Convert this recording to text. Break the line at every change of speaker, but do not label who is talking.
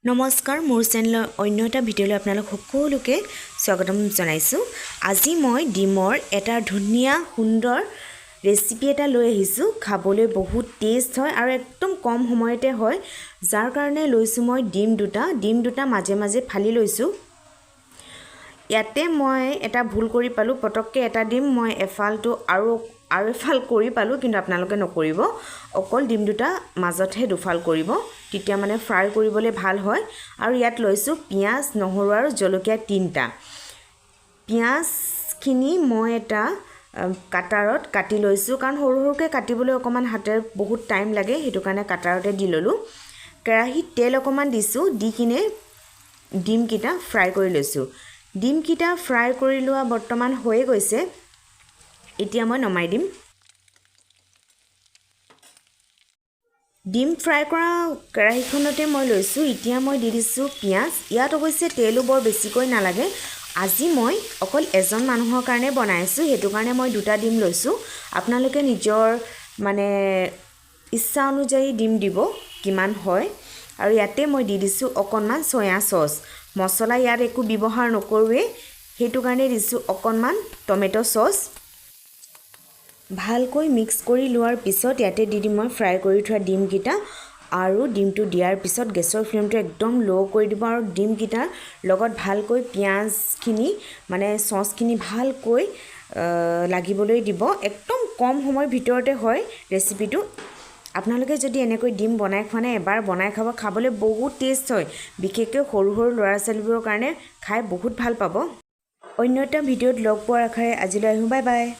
নমস্কাৰ মোৰ চেনেলৰ অন্য এটা ভিডিঅ'লৈ আপোনালোক সকলোকে স্বাগতম জনাইছোঁ। আজি মই ডিমৰ এটা ধুনীয়া সুন্দৰ ৰেচিপি এটা লৈ আহিছোঁ। খাবলৈ বহুত টেষ্ট হয় আৰু একদম কম সময়তে হয়, যাৰ কাৰণে লৈছোঁ মই ডিম দুটা মাজে মাজে ফালি লৈছোঁ। ইয়াতে মই এটা ভুল কৰি পালোঁ, পটককৈ এটা ডিম মই এফালটো আৰু এফাল কৰি পালোঁ, কিন্তু আপোনালোকে নকৰিব। অকল ডিম দুটা মাজতহে দুফাল কৰিব, তেতিয়া মানে ফ্ৰাই কৰিবলৈ ভাল হয়। আৰু ইয়াত লৈছোঁ পিঁয়াজ, নহৰু আৰু জলকীয়া 3টা। পিঁয়াজখিনি মই এটা কাটাৰত কাটি লৈছোঁ, কাৰণ সৰু সৰুকৈ কাটিবলৈ অকণমান হাতেৰে বহুত টাইম লাগে, সেইটো কাৰণে কাটাৰতে দি ল'লোঁ। কেৰাহীত তেল অকণমান দিছোঁ, দি কিনে ডিমকেইটা ফ্ৰাই কৰি লৈছোঁ। ডিমকেইটা ফ্ৰাই কৰি লোৱা বৰ্তমান হৈয়ে গৈছে, এতিয়া মই নমাই দিম। ডিম ফ্ৰাই কৰা কেৰাহীখনতে মই লৈছোঁ। এতিয়া মই দি দিছোঁ পিঁয়াজ। ইয়াত অৱশ্যে তেলো বৰ বেছিকৈ নালাগে, আজি মই অকল এজন মানুহৰ কাৰণে বনাইছোঁ, সেইটো কাৰণে মই 2টা ডিম লৈছোঁ। আপোনালোকে নিজৰ মানে ইচ্ছা অনুযায়ী ডিম দিব কিমান হয়। আৰু ইয়াতে মই দি দিছোঁ অকণমান চয়া চচ। মছলা ইয়াত একো ব্যৱহাৰ নকৰোঁৱেই, সেইটো কাৰণে দিছোঁ অকণমান টমেটো চচ। ভালকৈ মিক্স কৰি লোৱাৰ পিছত ইয়াতে দি দিম মই ফ্ৰাই কৰি থোৱা ডিমকেইটা, আৰু ডিমটো দিয়াৰ পিছত গেছৰ ফ্লেমটো একদম ল' কৰি দিব, আৰু ডিমকেইটাৰ লগত ভালকৈ পিঁয়াজখিনি মানে চচখিনি ভালকৈ লাগিবলৈ দিব। একদম কম সময়ৰ ভিতৰতে হয় ৰেচিপিটো। আপোনালোকে যদি এনেকৈ ডিম বনাই খোৱা নাই, এবাৰ বনাই খাব, খাবলৈ বহুত টেষ্ট হয়। বিশেষকৈ সৰু সৰু ল'ৰা ছোৱালীবোৰৰ কাৰণে খাই বহুত ভাল পাব। অন্য এটা ভিডিঅ'ত লগ পোৱাৰ আশাৰে আজিলৈ আহিছোঁ, বাই বাই।